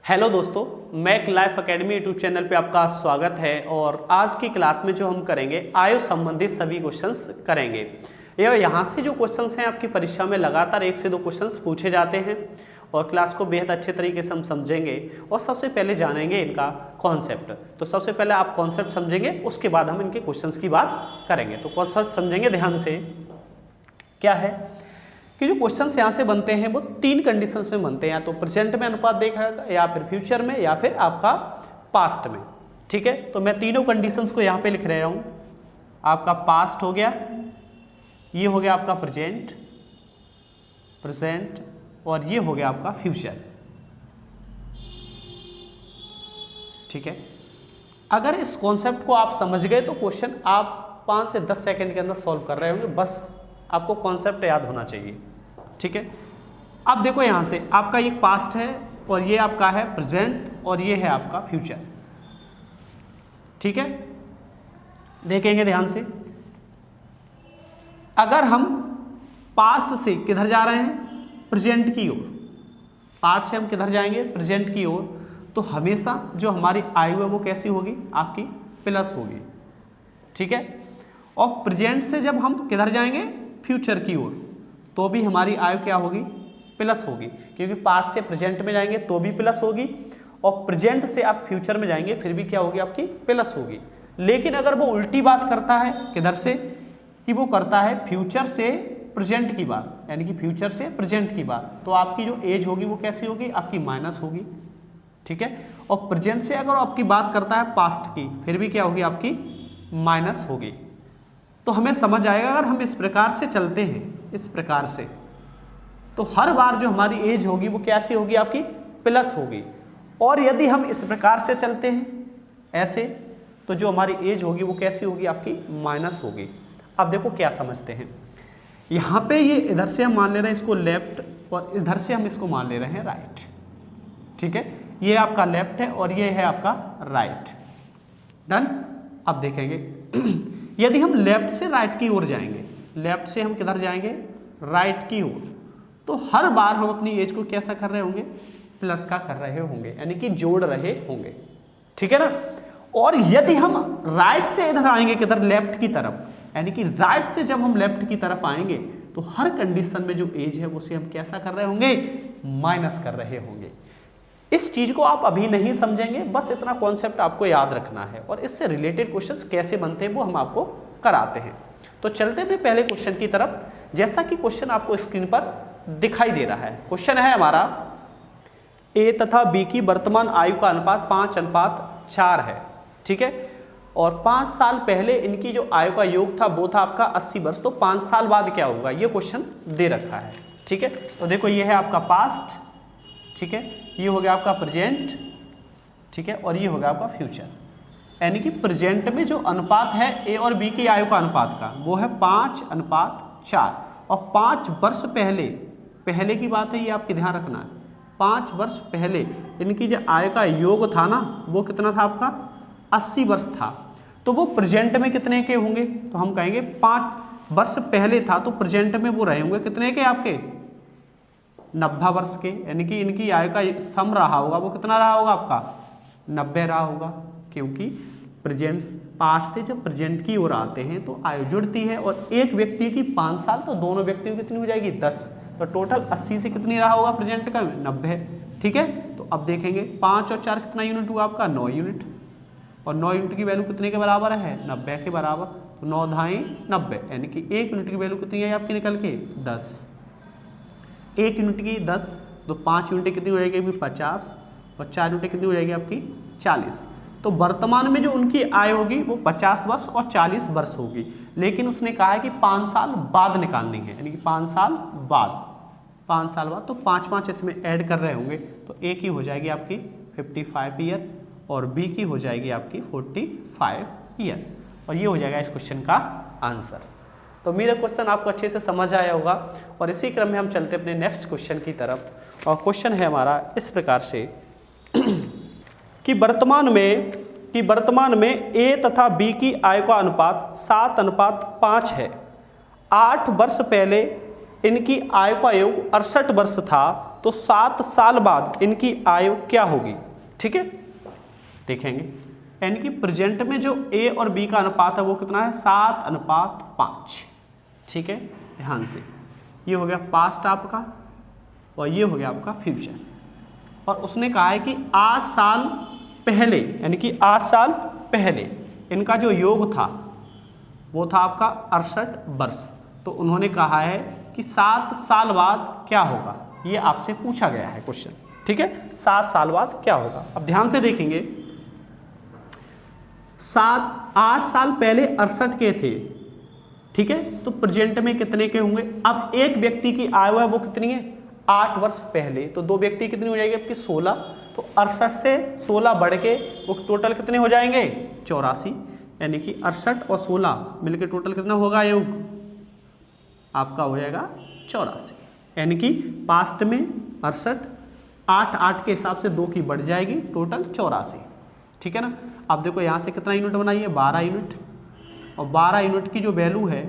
Hello दोस्तों, Mac Life Academy YouTube channel पे आपका स्वागत है। और आज की क्लास में जो हम करेंगे आयु संबंधित सभी क्वेश्चंस करेंगे। यहाँ से जो क्वेश्चंस हैं आपकी परीक्षा में लगातार 1 से 2 क्वेश्चंस पूछे जाते हैं और क्लास को बेहद अच्छे तरीके से हम समझेंगे और सबसे पहले जानेंगे इनका कॉन्सेप्ट। तो सबसे पहले आप कॉन्सेप्ट समझेंगे, उसके बाद हम इनके क्वेश्चंस की बात करेंगे। तो कॉन्सेप्ट समझेंगे ध्यान से। क्या है कि जो क्वेश्चंस यहाँ से बनते हैं वो 3 कंडीशंस में बनते हैं, या तो प्रेजेंट में अनुपात देखा या फिर फ्यूचर में या फिर आपका पास्ट में। ठीक है, तो मैं तीनों कंडीशंस को यहाँ पे लिख रहा हूँ। आपका पास्ट हो गया, ये हो गया आपका प्रेजेंट और ये हो गया आपका फ्यूचर। ठीक है, अगर इस कॉन्सेप्ट को आप समझ गए तो क्वेश्चन आप 5 से 10 सेकेंड के अंदर सॉल्व कर रहे होंगे। बस आपको कॉन्सेप्ट याद होना चाहिए। ठीक है, अब देखो यहाँ से आपका ये पास्ट है और ये आपका है प्रेजेंट और ये है आपका फ्यूचर। ठीक है, देखेंगे ध्यान से। अगर हम पास्ट से किधर जा रहे हैं, प्रेजेंट की ओर, पास्ट से हम किधर जाएंगे, प्रेजेंट की ओर, तो हमेशा जो हमारी आयु है वो कैसी होगी, आपकी प्लस होगी। ठीक है, और प्रेजेंट से जब हम किधर जाएंगे, फ्यूचर की ओर, तो भी हमारी आयु क्या होगी, प्लस होगी। क्योंकि पास्ट से प्रेजेंट में जाएंगे तो भी प्लस होगी और प्रेजेंट से आप फ्यूचर में जाएंगे फिर भी क्या होगी, आपकी प्लस होगी। लेकिन अगर वो उल्टी बात करता है, किधर से, कि वो करता है फ्यूचर से प्रेजेंट की बात, यानी कि फ्यूचर से प्रेजेंट की बात, तो आपकी जो एज होगी वो कैसी होगी, आपकी माइनस होगी। ठीक है, और प्रेजेंट से अगर आपकी बात करता है पास्ट की, फिर भी क्या होगी, आपकी माइनस होगी। तो हमें समझ आएगा अगर हम इस प्रकार से चलते हैं, इस प्रकार से, तो हर बार जो हमारी एज होगी वो कैसी होगी, आपकी प्लस होगी। और यदि हम इस प्रकार से चलते हैं ऐसे, तो जो हमारी एज होगी वो कैसी होगी, आपकी माइनस होगी। अब देखो क्या समझते हैं, यहाँ पे ये इधर से हम मान ले रहे हैं इसको लेफ्ट और इधर से हम इसको मान ले रहे हैं राइट। ठीक है, ये आपका लेफ्ट है और ये है आपका राइट। डन। अब देखेंगे यदि हम लेफ्ट से राइट की ओर जाएंगे, लेफ्ट से हम किधर जाएंगे, राइट की ओर, तो हर बार हम अपनी एज को कैसा कर रहे होंगे, प्लस का कर रहे होंगे, यानी कि जोड़ रहे होंगे। ठीक है ना। और यदि हम राइट से इधर आएंगे, किधर, लेफ्ट की तरफ, यानी कि राइट से जब हम लेफ्ट की तरफ आएंगे तो हर कंडीशन में जो एज है उसे हम कैसा कर रहे होंगे, माइनस कर रहे होंगे। इस चीज को आप अभी नहीं समझेंगे, बस इतना कॉन्सेप्ट आपको याद रखना है और इससे रिलेटेड क्वेश्चंस कैसे बनते हैं वो हम आपको कराते हैं। तो चलते हैं पहले क्वेश्चन की तरफ। जैसा कि क्वेश्चन आपको स्क्रीन पर दिखाई दे रहा है, क्वेश्चन है हमारा ए तथा बी की वर्तमान आयु का अनुपात 5:4 है। ठीक है, और 5 साल पहले इनकी जो आयु का योग था वो था आपका 80 वर्ष। तो 5 साल बाद क्या होगा, ये क्वेश्चन दे रखा है। ठीक है, तो देखो ये है आपका पास्ट, ठीक है, ये हो गया आपका प्रेजेंट, ठीक है, और ये हो गया आपका फ्यूचर। यानी कि प्रेजेंट में जो अनुपात है ए और बी की आयु का अनुपात का, वो है 5:4 और 5 वर्ष पहले की बात है, ये आपके ध्यान रखना है। 5 वर्ष पहले इनकी जो आयु का योग था ना, वो कितना था आपका, 80 वर्ष था। तो वो प्रेजेंट में कितने के होंगे, तो हम कहेंगे 5 वर्ष पहले था तो प्रेजेंट में वो रहे होंगे कितने के, आपके 90 वर्ष के। यानी कि इनकी आयु का सम रहा होगा, वो कितना रहा होगा, आपका 90 रहा होगा। क्योंकि प्रेजेंट, पास्ट से जब प्रेजेंट की ओर आते हैं तो आयु जुड़ती है और एक व्यक्ति की 5 साल, तो दोनों व्यक्तियों की कितनी हो जाएगी, 10। तो टोटल 80 से कितनी रहा होगा प्रेजेंट का, 90। ठीक है, तो अब देखेंगे 5 और 4 कितना यूनिट हुआ आपका, 9 यूनिट। और 9 यूनिट की वैल्यू कितने के बराबर है, 90 के बराबर। तो 9 धाई 90, यानी कि 1 यूनिट की वैल्यू कितनी है आपकी निकल के, 10। 1 यूनिट की 10, तो 5 यूनिट कितनी हो जाएगी, 50, और 4 यूनिट कितनी हो जाएगी आपकी, 40। तो वर्तमान में जो उनकी आयु होगी वो 50 वर्ष और 40 वर्ष होगी। लेकिन उसने कहा है कि 5 साल बाद निकालनी है, यानी कि 5 साल बाद, 5 साल बाद, तो 5 इसमें ऐड कर रहे होंगे। तो ए की हो जाएगी आपकी 55 ईयर और बी की हो जाएगी आपकी 45 ईयर, और ये हो जाएगा इस क्वेश्चन का आंसर। तो मेरा क्वेश्चन आपको अच्छे से समझ आया होगा। और इसी क्रम में हम चलते अपने नेक्स्ट क्वेश्चन की तरफ। और क्वेश्चन है हमारा इस प्रकार से कि वर्तमान में ए तथा बी की आयु का अनुपात 7:5 है। 8 वर्ष पहले इनकी आयु का योग 68 वर्ष था, तो 7 साल बाद इनकी आयु क्या होगी, ठीक है। देखेंगे यानी कि प्रेजेंट में जो ए और बी का अनुपात है वो कितना है 7:5, ठीक है। ध्यान से, ये हो गया पास्ट आपका और ये हो गया आपका फ्यूचर। और उसने कहा है कि 8 साल पहले, यानी कि 8 साल पहले इनका जो योग था वो था आपका 68 वर्ष। तो उन्होंने कहा है कि 7 साल बाद क्या होगा, ये आपसे पूछा गया है क्वेश्चन, ठीक है। 7 साल बाद क्या होगा। अब ध्यान से देखेंगे, 8 साल पहले 68 के थे, ठीक है। तो प्रेजेंट में कितने के होंगे। अब एक व्यक्ति की आयु है वो कितनी है 8 वर्ष पहले, तो 2 व्यक्ति कितनी हो जाएगी आपकी 16। तो 68 से 16 बढ़ के वो टोटल कितने हो जाएंगे 84, यानी कि 68 और 16 मिलके टोटल कितना होगा योग आपका हो जाएगा 84। यानी कि पास्ट में 68, 8 के हिसाब से 2 की बढ़ जाएगी, टोटल 84, ठीक है ना। अब देखो यहाँ से कितना यूनिट बनाइए 12 यूनिट, और 12 यूनिट की जो वैल्यू है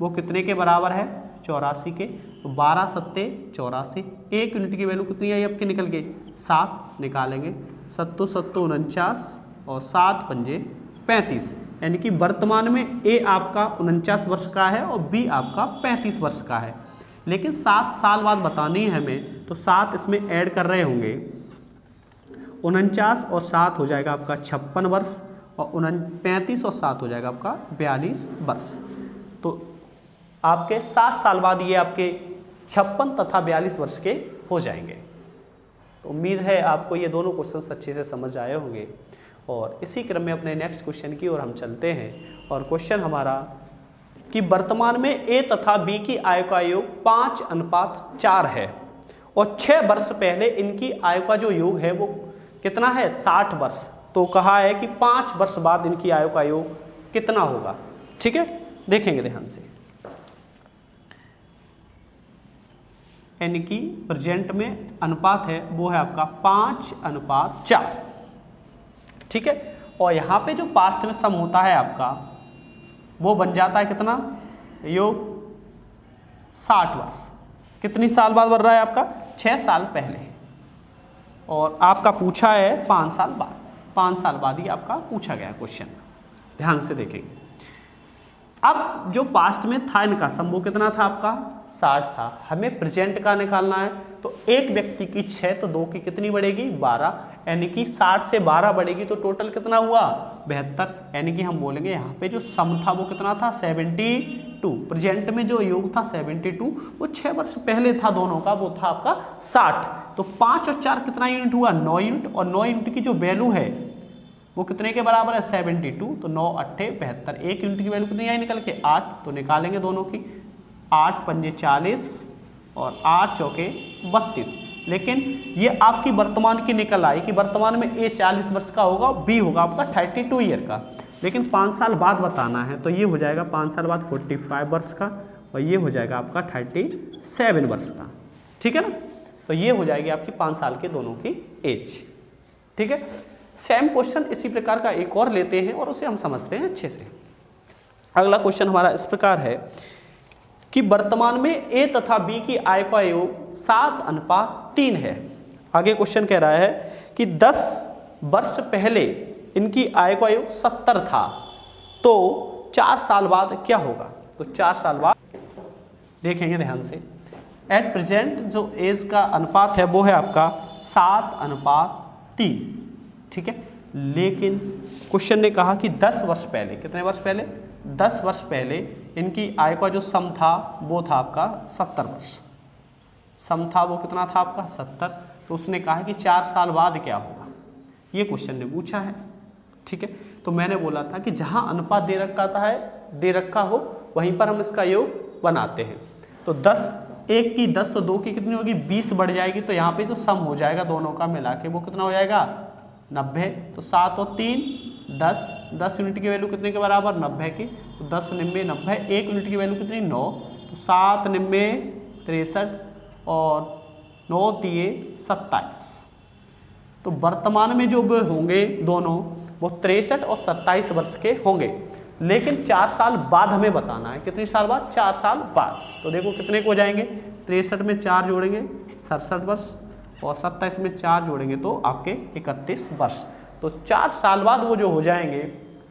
वो कितने के बराबर है 84 के। तो 12 सत्ते 84, 1 यूनिट की वैल्यू कितनी आई आपके निकल गई 7, निकालेंगे 7 7 49 और 7 पंजे 35, यानी कि वर्तमान में ए आपका 49 वर्ष का है और बी आपका 35 वर्ष का है। लेकिन 7 साल बाद बतानी है हमें, तो 7 इसमें ऐड कर रहे होंगे, 49 और 7 हो जाएगा आपका 56 वर्ष, और 35 और 7 हो जाएगा आपका 42 वर्ष। तो आपके 7 साल बाद ये आपके 56 तथा 42 वर्ष के हो जाएंगे। तो उम्मीद है आपको ये दोनों क्वेश्चन अच्छे से समझ आए होंगे। और इसी क्रम में अपने नेक्स्ट क्वेश्चन की ओर हम चलते हैं। और क्वेश्चन हमारा कि वर्तमान में ए तथा बी की आयु का योग 5:4 है, और 6 वर्ष पहले इनकी आयु का जो योग है वो कितना है 60 वर्ष। तो कहा है कि 5 वर्ष बाद इनकी आयु का योग कितना होगा, ठीक है। देखेंगे ध्यान से, यानी कि प्रेजेंट में अनुपात है वो है आपका 5:4, ठीक है। और यहाँ पे जो पास्ट में सम होता है आपका वो बन जाता है कितना योग 60 वर्ष। कितनी साल बाद बढ़ रहा है आपका 6 साल पहले, और आपका पूछा है 5 साल बाद। 5 साल बाद ही आपका पूछा गया क्वेश्चन। ध्यान से देखेंगे, अब जो पास्ट में था इनका सम वो कितना था आपका 60 था, हमें प्रेजेंट का निकालना है। तो एक व्यक्ति की 6 तो 2 की कितनी बढ़ेगी 12, यानी कि 60 से 12 बढ़ेगी तो टोटल कितना हुआ 72। यानी कि हम बोलेंगे यहाँ पे जो सम था वो कितना था 72। प्रेजेंट में जो योग था 72, वो 6 वर्ष पहले था दोनों का, वो था आपका 60। तो 5 और 4 कितना यूनिट हुआ 9 यूनिट, और 9 यूनिट की जो वैल्यू है वो कितने के बराबर है 72। तो 9 8 72, 1 यूनिट की वैल्यू कितनी आई निकल के 8। तो निकालेंगे दोनों की, 8 पंजे 40 और 8 चौके 32। लेकिन ये आपकी वर्तमान की निकल आई कि वर्तमान में ए 40 वर्ष का होगा और बी होगा आपका 32 ईयर का। लेकिन 5 साल बाद बताना है, तो ये हो जाएगा 5 साल बाद 45 वर्ष का, और ये हो जाएगा आपका 37 वर्ष का, ठीक है ना। तो ये हो जाएगी आपकी 5 साल के दोनों की एज, ठीक है। सेम क्वेश्चन इसी प्रकार का एक और लेते हैं और उसे हम समझते हैं अच्छे से। अगला क्वेश्चन हमारा इस प्रकार है कि वर्तमान में ए तथा बी की आयु का योग 7:3 है। आगे क्वेश्चन कह रहा है कि 10 वर्ष पहले इनकी आयु का योग 70 था, तो 4 साल बाद क्या होगा। तो 4 साल बाद देखेंगे ध्यान से, एट प्रेजेंट जो एज का अनुपात है वो है आपका 7:3, ठीक है। लेकिन क्वेश्चन ने कहा कि 10 वर्ष पहले, कितने वर्ष पहले 10 वर्ष पहले इनकी आयु का जो सम था वो था आपका 70 वर्ष। सम था वो कितना था आपका 70। तो उसने कहा है कि 4 साल बाद क्या होगा, ये क्वेश्चन ने पूछा है, ठीक है। तो मैंने बोला था कि जहाँ अनुपात दे रखा हो वहीं पर हम इसका योग बनाते हैं। तो 10, 1 की 10 तो 2 की कितनी होगी 20 बढ़ जाएगी। तो यहाँ पे जो सम हो जाएगा दोनों का मिला के वो कितना हो जाएगा 90। तो 7 और 3 10, 10 यूनिट की वैल्यू कितने के बराबर 90 की। तो 10 90 90, 1 यूनिट की वैल्यू कितनी 9। तो 7 90 63 और 9 दिए 27। तो वर्तमान में जो होंगे दोनों वो 63 और 27 वर्ष के होंगे। लेकिन 4 साल बाद हमें बताना है, कितने साल बाद 4 साल बाद। तो देखो कितने को हो जाएंगे, 63 में 4 जोड़ेंगे 67 वर्ष, और 27 में 4 जोड़ेंगे तो आपके 31 वर्ष। तो 4 साल बाद वो जो हो जाएंगे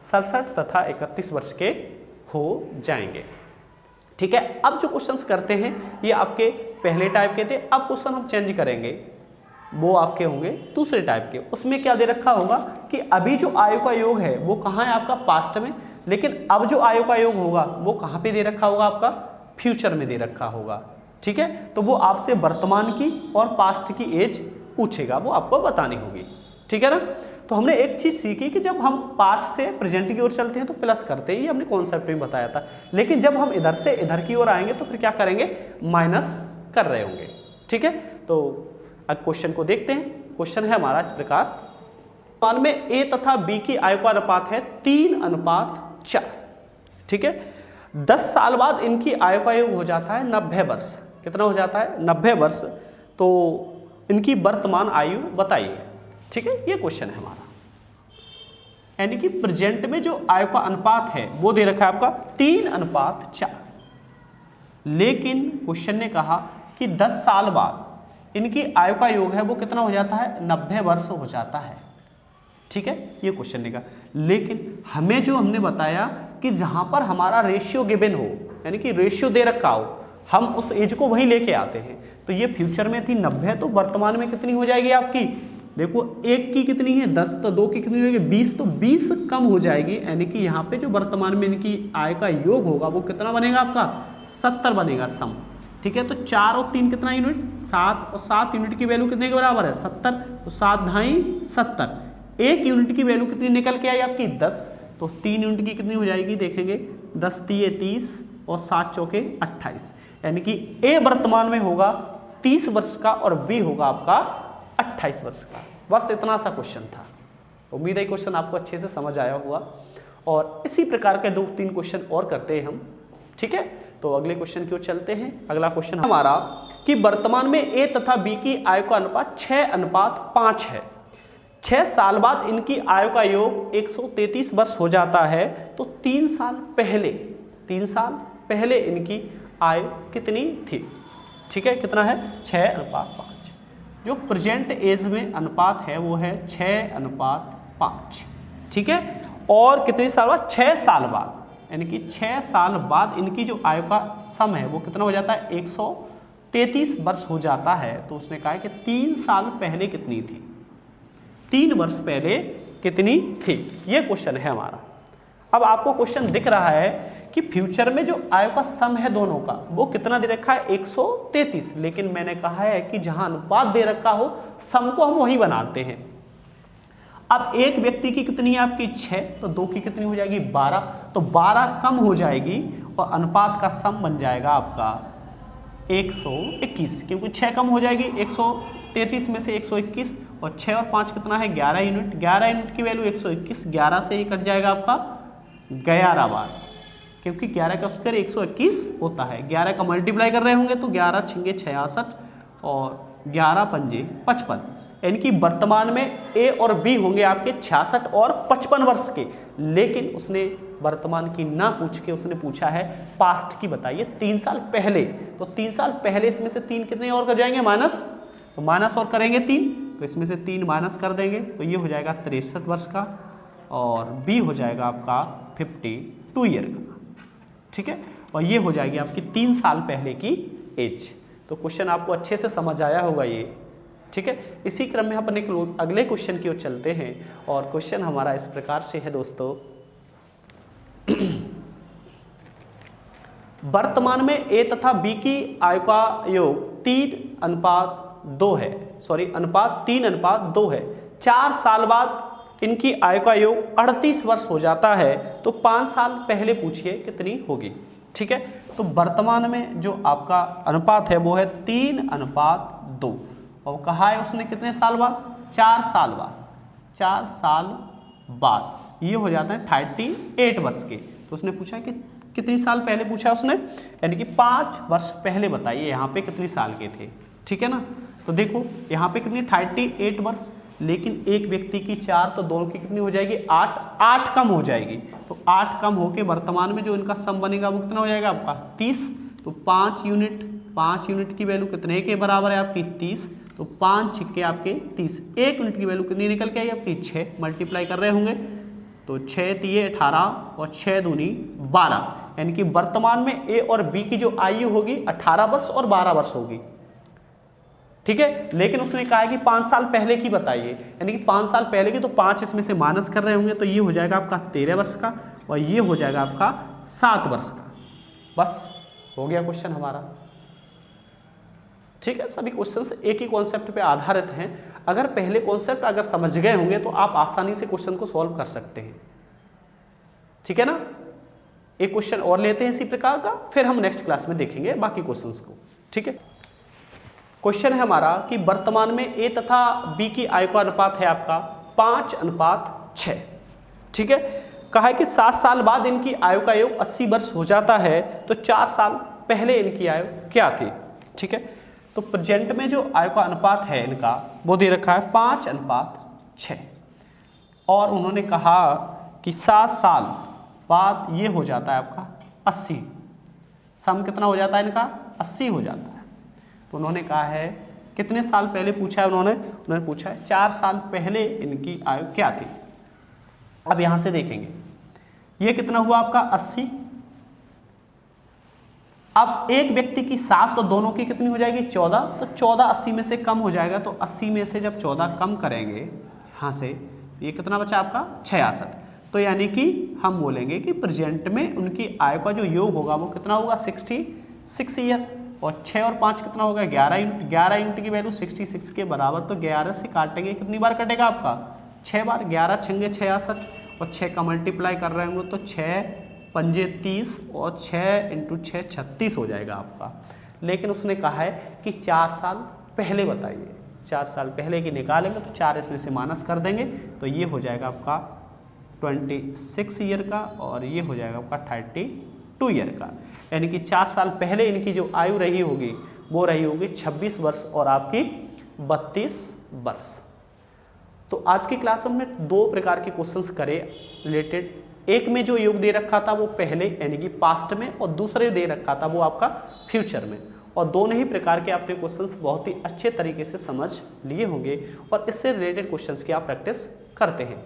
67 तथा 31 वर्ष के हो जाएंगे। ठीक है, अब जो क्वेश्चंस करते हैं ये आपके पहले टाइप के थे, अब क्वेश्चन हम चेंज करेंगे, वो आपके होंगे दूसरे टाइप के। उसमें क्या दे रखा होगा कि अभी जो आयु का योग है वो कहाँ है आपका पास्ट में, लेकिन अब जो आयु का योग होगा वो कहाँ पे दे रखा होगा आपका फ्यूचर में दे रखा होगा। ठीक है, तो वो आपसे वर्तमान की और पास्ट की एज पूछेगा, वो आपको बतानी होगी। ठीक है ना, तो हमने एक चीज सीखी कि जब हम पास्ट से प्रेजेंट की ओर चलते हैं तो प्लस करते हैं, ये हमने कॉन्सेप्ट में बताया था, लेकिन जब हम इधर से इधर की ओर आएंगे तो फिर क्या करेंगे, माइनस कर रहे होंगे। ठीक है, तो अब क्वेश्चन को देखते हैं। क्वेश्चन है हमारा इस प्रकार, मान में ए तथा बी की आयु का अनुपात है 3:4। ठीक है, 10 साल बाद इनकी आयु का योग हो जाता है 90 वर्ष। कितना हो जाता है, 90 वर्ष। तो इनकी वर्तमान आयु बताइए। ठीक है, ये क्वेश्चन है हमारा, यानी कि प्रेजेंट में जो आयु का अनुपात है वो दे रखा है आपका 3:4, लेकिन क्वेश्चन ने कहा कि 10 साल बाद इनकी आयु का योग है वो कितना हो जाता है, 90 वर्ष हो जाता है। ठीक है, ये क्वेश्चन ने कहा, लेकिन हमें जो हमने बताया कि जहां पर हमारा रेशियो गिवन हो, यानी कि रेशियो दे रखा हो, हम उस एज को वहीं लेके आते हैं। तो ये फ्यूचर में थी 90, तो वर्तमान में कितनी हो जाएगी आपकी, देखो एक की कितनी है 10, तो 2 की कितनी होगी 20, तो 20 कम हो जाएगी, यानी कि यहाँ पे जो वर्तमान में इनकी आय का योग होगा वो कितना बनेगा आपका 70 बनेगा सम। ठीक है, तो 4 और 3 कितना यूनिट 7, और 7 यूनिट की वैल्यू कितने के बराबर है 70, तो 7 ढाई 70, 1 यूनिट की वैल्यू कितनी निकल के आई आपकी 10, तो 3 यूनिट की कितनी हो जाएगी देखेंगे 10 तिये 30 और 7 चौके 28, यानी कि ए वर्तमान में होगा 30 वर्ष का और बी होगा आपका 28 वर्ष का। बस इतना सा क्वेश्चन था। उम्मीद है क्वेश्चन आपको अच्छे से समझ आया होगा, और इसी प्रकार के 2-3 क्वेश्चन और करते हैं हम। ठीक है, तो अगले क्वेश्चन की ओर चलते हैं। अगला क्वेश्चन हमारा कि वर्तमान में ए तथा बी की आयु का अनुपात 6:5 है। 6 साल बाद इनकी आयु का योग 133 वर्ष हो जाता है, तो 3 साल पहले इनकी आयु कितनी थी। ठीक है, कितना है 6:5। जो प्रेजेंट एज में अनुपात है वो है 6:5। ठीक है, और कितने साल बाद 6 साल बाद, यानी कि 6 साल बाद इनकी जो आयु का सम है वो कितना हो जाता है 133 वर्ष हो जाता है। तो उसने कहा है कि 3 साल पहले कितनी थी, 3 वर्ष पहले कितनी थी, ये क्वेश्चन है हमारा। अब आपको क्वेश्चन दिख रहा है कि फ्यूचर में जो आयु का सम है दोनों का वो कितना दे रखा है 133, लेकिन मैंने कहा है कि जहां अनुपात दे रखा हो सम को हम वही बनाते हैं। अब एक व्यक्ति की कितनी है आपकी 6, तो 2 की कितनी हो जाएगी 12, तो 12 कम हो जाएगी और अनुपात का सम बन जाएगा आपका 121, क्योंकि 6 कम हो जाएगी 133 में से 121, और 6 और 5 कितना है 11 यूनिट, 11 यूनिट की वैल्यू 121, 11 से ही कट जाएगा आपका 11 बार, क्योंकि 11 का स्क्वायर 121 होता है। 11 का मल्टीप्लाई कर रहे होंगे तो 11 छिंगे 66 और 11 पंजे 55, यानी कि वर्तमान में ए और बी होंगे आपके 66 और 55 वर्ष के, लेकिन उसने वर्तमान की ना पूछ के उसने पूछा है पास्ट की, बताइए 3 साल पहले। तो 3 साल पहले इसमें से 3 कितने और कर जाएंगे माइनस, तो माइनस और करेंगे 3, तो इसमें से 3 माइनस कर देंगे तो ये हो जाएगा 63 वर्ष का, और बी हो जाएगा आपका 52 ईयर का। ठीक है, और ये हो जाएगी आपकी 3 साल पहले की एज। तो क्वेश्चन आपको अच्छे से समझ आया होगा ये। ठीक है, इसी क्रम में अपन एक अगले क्वेश्चन की ओर चलते हैं, और क्वेश्चन हमारा इस प्रकार से है दोस्तों, वर्तमान में ए तथा बी की आयु का योग 3:2 है, अनुपात 3:2 है। 4 साल बाद इनकी आयु का योग 38 वर्ष हो जाता है, तो 5 साल पहले पूछिए कितनी होगी। ठीक है, तो वर्तमान में जो आपका अनुपात है वो है 3:2, और कहा है उसने कितने साल बाद 4 साल बाद, 4 साल बाद ये हो जाता है 38 वर्ष के। तो उसने पूछा कि कितनी साल पहले पूछा उसने, यानी कि 5 वर्ष पहले बताइए यहाँ पे कितनी साल के थे। ठीक है ना, तो देखो यहाँ पे कितनी 38 वर्ष, लेकिन एक व्यक्ति की 4, तो दोनों की कितनी हो जाएगी 8 कम हो जाएगी, तो 8 कम होके वर्तमान में जो इनका सम बनेगा वो कितना हो जाएगा आपका 30, तो 5 यूनिट 5 यूनिट की वैल्यू कितने के बराबर है आपकी 30, तो 5 छिक्के आपके 30, 1 यूनिट की वैल्यू कितनी निकल के आई आपकी 6, मल्टीप्लाई कर रहे होंगे तो 6 तिये 18 और 6 दूनी 12, यानी कि वर्तमान में ए और बी की जो आयु होगी 18 वर्ष और 12 वर्ष होगी, ठीक है। लेकिन उसने कहा है कि 5 साल पहले की बताइए, यानी कि 5 साल पहले की, तो 5 इसमें से माइनस कर रहे होंगे तो ये हो जाएगा आपका 13 वर्ष का और ये हो जाएगा आपका 7 वर्ष का। बस हो गया क्वेश्चन हमारा, ठीक है। सभी क्वेश्चंस एक ही कॉन्सेप्ट पे आधारित हैं। अगर पहले कॉन्सेप्ट अगर समझ गए होंगे तो आप आसानी से क्वेश्चन को सॉल्व कर सकते हैं, ठीक है ना। एक क्वेश्चन और लेते हैं इसी प्रकार का, फिर हम नेक्स्ट क्लास में देखेंगे बाकी क्वेश्चंस को, ठीक है। क्वेश्चन है हमारा कि वर्तमान में ए तथा बी की आयु का अनुपात है आपका 5:6, ठीक है। कहा है कि 7 साल बाद इनकी आयु का योग 80 वर्ष हो जाता है, तो 4 साल पहले इनकी आयु क्या थी, ठीक है। तो प्रेजेंट में जो आयु का अनुपात है इनका वो दे रखा है 5:6 और उन्होंने कहा कि 7 साल बाद ये हो जाता है आपका 80, सम कितना हो जाता है इनका 80 हो जाता है। तो उन्होंने कहा है कितने साल पहले पूछा है उन्होंने पूछा है 4 साल पहले इनकी आयु क्या थी। अब यहां से देखेंगे ये कितना हुआ आपका 80, अब एक व्यक्ति की 7 तो दोनों की कितनी हो जाएगी 14, तो 14 80 में से कम हो जाएगा, तो 80 में से जब 14 कम करेंगे यहाँ से ये कितना बचा आपका 66, तो यानी कि हम बोलेंगे कि प्रेजेंट में उनकी आयु का जो योग होगा वो कितना होगा 66 ईयर, और 6 और 5 कितना होगा 11 यूनिट की वैल्यू 66 के बराबर, तो 11 से काटेंगे कितनी बार कटेगा आपका 6 बार, 11 छंगे 66 और 6 का मल्टीप्लाई कर रहे होंगे तो 6 पंजे 30 और 6 × 6 36 हो जाएगा आपका। लेकिन उसने कहा है कि 4 साल पहले बताइए, 4 साल पहले की निकालेंगे तो 4 इसमें से माइनस कर देंगे तो ये हो जाएगा आपका 26 ईयर का और ये हो जाएगा आपका 32 ईयर का, यानी कि 4 साल पहले इनकी जो आयु रही होगी वो रही होगी 26 वर्ष और आपकी 32 वर्ष। तो आज की क्लास में हमने 2 प्रकार के क्वेश्चंस करे रिलेटेड, एक में जो योग दे रखा था वो पहले यानी कि पास्ट में, और दूसरे दे रखा था वो आपका फ्यूचर में, और दोनों ही प्रकार के आपने क्वेश्चंस बहुत ही अच्छे तरीके से समझ लिए होंगे और इससे रिलेटेड क्वेश्चंस की आप प्रैक्टिस करते हैं।